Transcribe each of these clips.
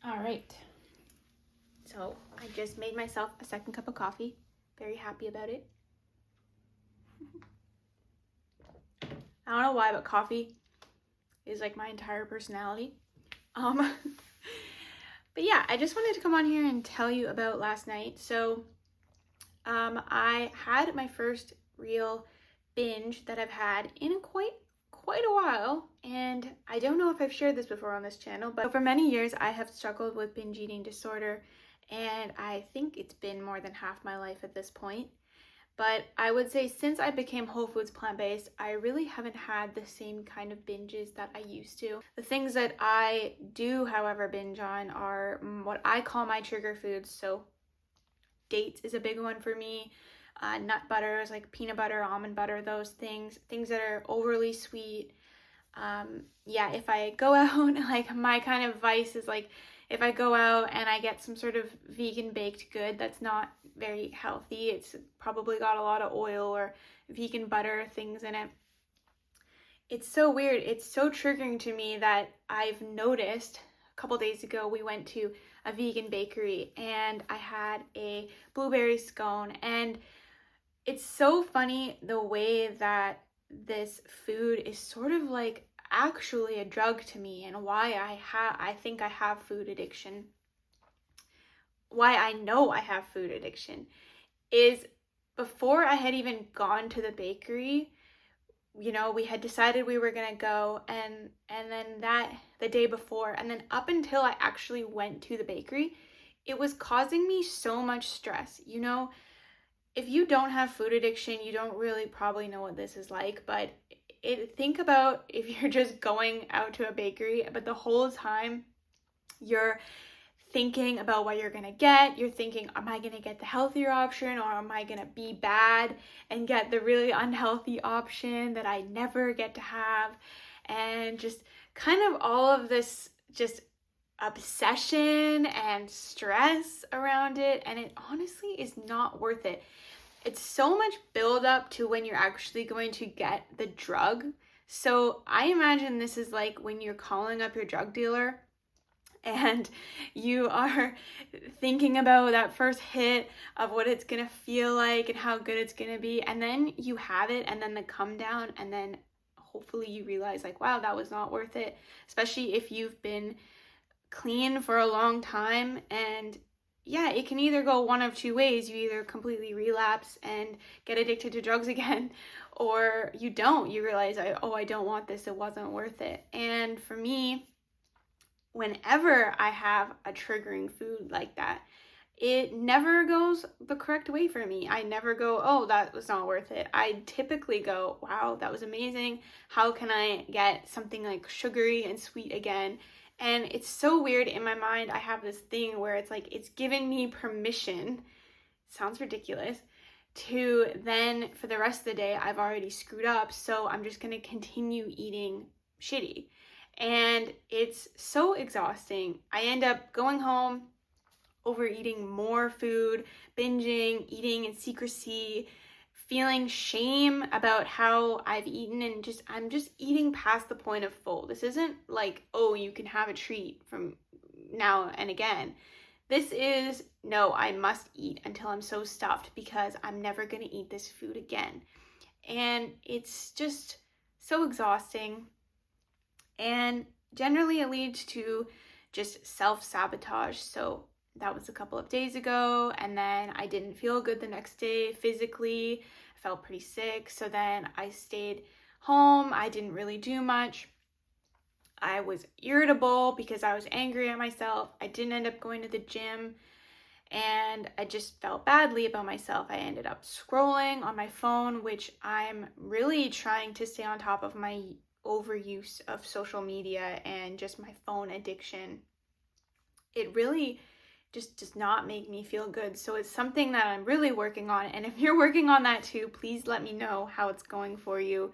All right. So I just made myself a second cup of coffee. Very happy about it. I don't know why, but coffee is like my entire personality. But yeah, I just wanted to come on here and tell you about last night. So I had my first real binge that I've had in quite a while, and I don't know if I've shared this before on this channel, but for many years I have struggled with binge eating disorder, and I think it's been more than half my life at this point. But I would say since I became whole foods plant-based, I really haven't had the same kind of binges that I used to. The things that I do, however, binge on are what I call my trigger foods. So dates is a big one for me. Nut butters like peanut butter, almond butter, those things that are overly sweet. Yeah, if I go out, like my kind of vice is like if I go out and I get some sort of vegan baked good that's not very healthy, it's probably got a lot of oil or vegan butter things in it. It's so weird. It's so triggering to me that I've noticed a couple days ago we went to a vegan bakery and I had a blueberry scone, and it's so funny the way that this food is sort of like actually a drug to me, and why I think I have food addiction. Why I know I have food addiction is before I had even gone to the bakery, we had decided we were gonna go, and then the day before, and then up until I actually went to the bakery, it was causing me so much stress. If you don't have food addiction, you don't really probably know what this is like, but think about if you're just going out to a bakery, but the whole time you're thinking about what you're gonna get. You're thinking, am I gonna get the healthier option, or am I gonna be bad and get the really unhealthy option that I never get to have? And just kind of all of this just obsession and stress around it, and it honestly is not worth it. It's so much build up to when you're actually going to get the drug. So I imagine this is like when you're calling up your drug dealer and you are thinking about that first hit of what it's gonna feel like and how good it's gonna be, and then you have it, and then the come down, and then hopefully you realize like, wow, that was not worth it, especially if you've been clean for a long time. And yeah, it can either go one of two ways. You either completely relapse and get addicted to drugs again, or you don't. You realize, I don't want this. It wasn't worth it. And for me, whenever I have a triggering food like that, it never goes the correct way for me. I never go, oh, that was not worth it. I typically go, wow, that was amazing. How can I get something like sugary and sweet again? And it's so weird in my mind. I have this thing where it's like, it's given me permission, sounds ridiculous, to then for the rest of the day, I've already screwed up, so I'm just gonna continue eating shitty. And it's so exhausting. I end up going home, overeating more food, binging, eating in secrecy, feeling shame about how I've eaten, and I'm just eating past the point of full. This isn't like, oh, you can have a treat from now and again. This is, no, I must eat until I'm so stuffed because I'm never going to eat this food again. And it's just so exhausting. And generally it leads to just self-sabotage. So that was a couple of days ago, and then I didn't feel good the next day physically. I felt pretty sick, so then I stayed home. I didn't really do much. I was irritable because I was angry at myself. I didn't end up going to the gym, and I just felt badly about myself. I ended up scrolling on my phone, which I'm really trying to stay on top of my overuse of social media and just my phone addiction. It really just does not make me feel good. So it's something that I'm really working on. And if you're working on that too, please let me know how it's going for you.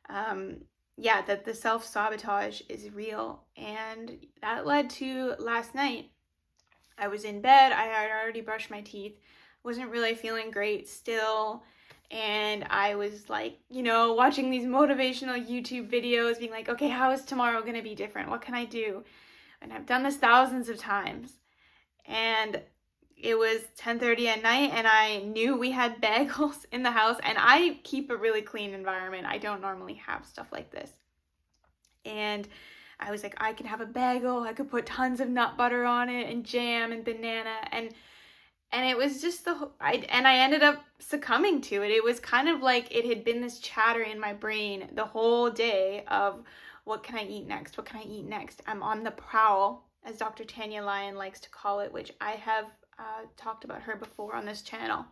Yeah, that the self-sabotage is real. And that led to last night. I was in bed. I had already brushed my teeth. Wasn't really feeling great still. And I was like, watching these motivational YouTube videos being like, okay, how is tomorrow going to be different? What can I do? and I've done this thousands of times. And it was 10:30 at night, and I knew we had bagels in the house, and I keep a really clean environment. I don't normally have stuff like this. And I was like, I can have a bagel, I could put tons of nut butter on it, and jam, and banana, and it was just I ended up succumbing to it. It was kind of like it had been this chatter in my brain the whole day of, what can I eat next? What can I eat next? I'm on the prowl, as Dr. Tanya Lyon likes to call it, which I have talked about her before on this channel.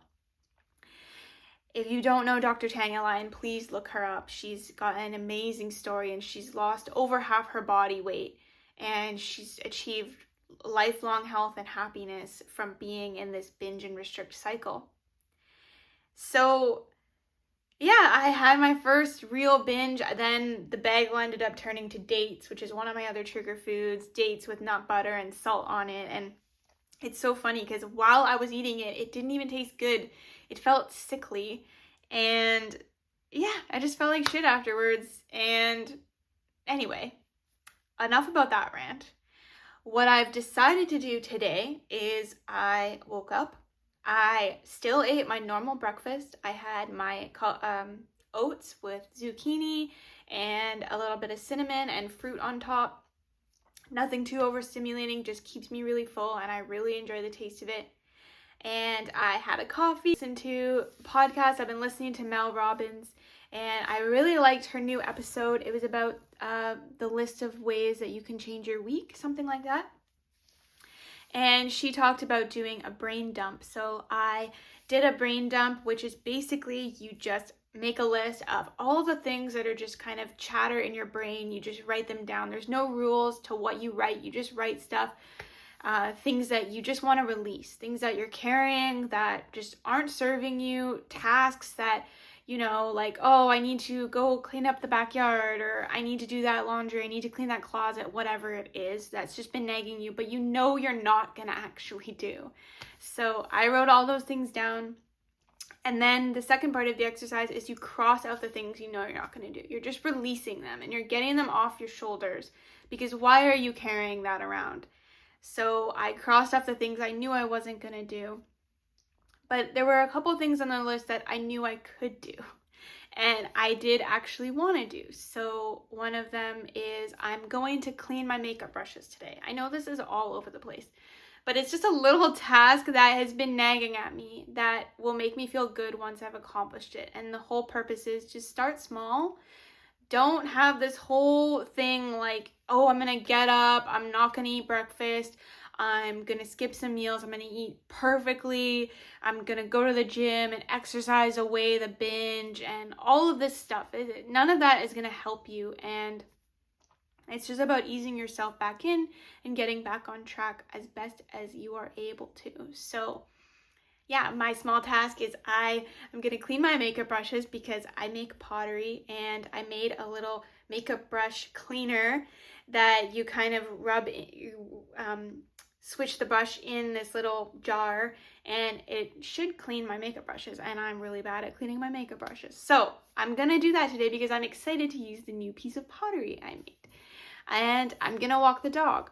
If you don't know Dr. Tanya Lyon, please look her up. She's got an amazing story, and she's lost over half her body weight, and she's achieved lifelong health and happiness from being in this binge and restrict cycle. So yeah, I had my first real binge. Then the bagel ended up turning to dates, which is one of my other trigger foods, dates with nut butter and salt on it. And it's so funny because while I was eating it, it didn't even taste good. It felt sickly. And yeah, I just felt like shit afterwards. And anyway, enough about that rant. What I've decided to do today is I woke up. I still ate my normal breakfast. I had my oats with zucchini and a little bit of cinnamon and fruit on top. Nothing too overstimulating, just keeps me really full, and I really enjoy the taste of it. And I had a coffee, listened to podcasts. I've been listening to Mel Robbins, and I really liked her new episode. It was about the list of ways that you can change your week, something like that. And she talked about doing a brain dump. So I did a brain dump, which is basically you just make a list of all the things that are just kind of chatter in your brain. You just write them down. There's no rules to what you write. You just write stuff, things that you just want to release, things that you're carrying that just aren't serving you, tasks that, you know, like, oh, I need to go clean up the backyard, or I need to do that laundry, I need to clean that closet, whatever it is that's just been nagging you, but you know you're not going to actually do. So I wrote all those things down. And then the second part of the exercise is you cross out the things you know you're not going to do. You're just releasing them, and you're getting them off your shoulders, because why are you carrying that around? So I crossed off the things I knew I wasn't going to do. But there were a couple things on the list that I knew I could do, and I did actually want to do. So one of them is I'm going to clean my makeup brushes today. I know this is all over the place, but it's just a little task that has been nagging at me that will make me feel good once I've accomplished it. And the whole purpose is just start small. Don't have this whole thing like, oh, I'm going to get up, I'm not going to eat breakfast, I'm going to skip some meals, I'm going to eat perfectly, I'm going to go to the gym and exercise away the binge and all of this stuff. None of that is going to help you, and it's just about easing yourself back in and getting back on track as best as you are able to. So yeah, my small task is I am going to clean my makeup brushes because I make pottery, and I made a little makeup brush cleaner that you kind of rub, switch the brush in this little jar, and it should clean my makeup brushes, and I'm really bad at cleaning my makeup brushes. So I'm going to do that today because I'm excited to use the new piece of pottery I made. And I'm going to walk the dog.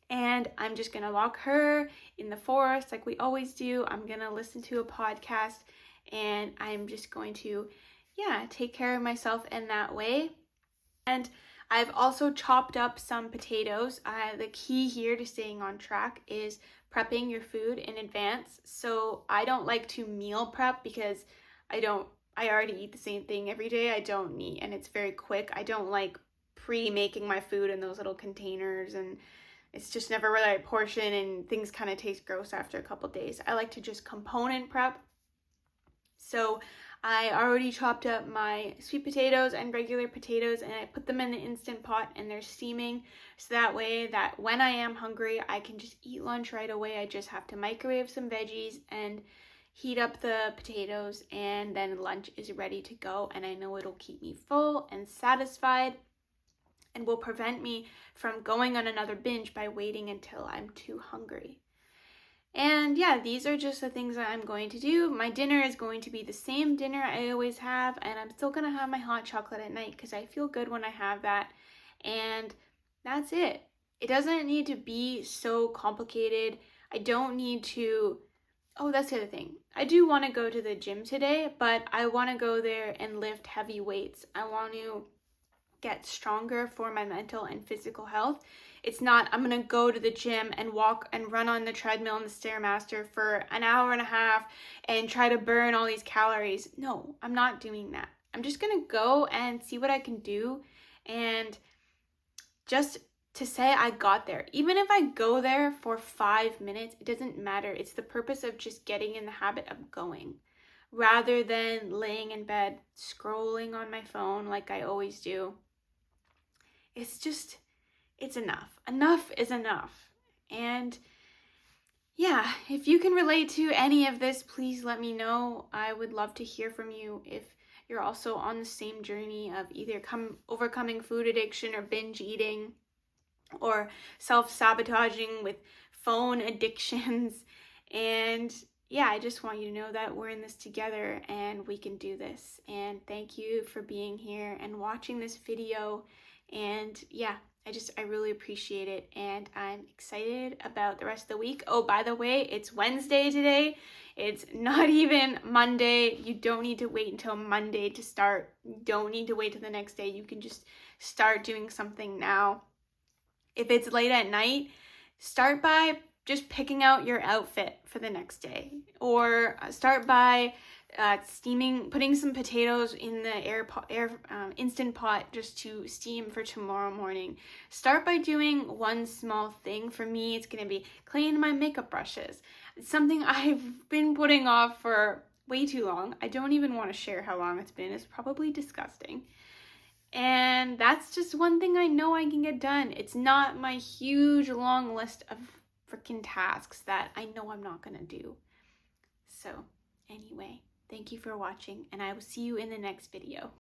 And I'm just going to walk her in the forest like we always do. I'm going to listen to a podcast, and I'm just going to, take care of myself in that way. And I've also chopped up some potatoes. The key here to staying on track is prepping your food in advance. So I don't like to meal prep because I already eat the same thing every day. I don't need, and it's very quick. I don't like pre-making my food in those little containers, and it's just never really a portion, and things kind of taste gross after a couple days. I like to just component prep. So I already chopped up my sweet potatoes and regular potatoes, and I put them in the Instant Pot, and they're steaming. So that way that when I am hungry, I can just eat lunch right away. I just have to microwave some veggies and heat up the potatoes, and then lunch is ready to go. And I know it'll keep me full and satisfied, and will prevent me from going on another binge by waiting until I'm too hungry. And these are just the things that I'm going to do. My dinner is going to be the same dinner I always have, and I'm still going to have my hot chocolate at night because I feel good when I have that. And that's it. It doesn't need to be so complicated. I don't need to, oh, that's the other thing. I do want to go to the gym today, but I want to go there and lift heavy weights. I want to get stronger for my mental and physical health. It's not, I'm going to go to the gym and walk and run on the treadmill and the Stairmaster for an hour and a half and try to burn all these calories. No, I'm not doing that. I'm just going to go and see what I can do, and just to say I got there. Even if I go there for 5 minutes, it doesn't matter. It's the purpose of just getting in the habit of going, rather than laying in bed scrolling on my phone like I always do. It's enough. Enough is enough. And yeah, if you can relate to any of this, please let me know. I would love to hear from you if you're also on the same journey of either overcoming food addiction or binge eating or self-sabotaging with phone addictions. And yeah, I just want you to know that we're in this together and we can do this. And thank you for being here and watching this video. And yeah, I really appreciate it, and I'm excited about the rest of the week. Oh, by the way, it's Wednesday today. It's not even Monday. You don't need to wait until Monday to start. You don't need to wait till the next day. You can just start doing something now. If it's late at night, start by just picking out your outfit for the next day, or start by putting some potatoes in the instant pot just to steam for tomorrow morning. Start by doing one small thing. For me, it's going to be cleaning my makeup brushes. It's something I've been putting off for way too long. I don't even want to share how long it's been. It's probably disgusting. And that's just one thing I know I can get done. It's not my huge long list of freaking tasks that I know I'm not going to do. So anyway, thank you for watching, and I will see you in the next video.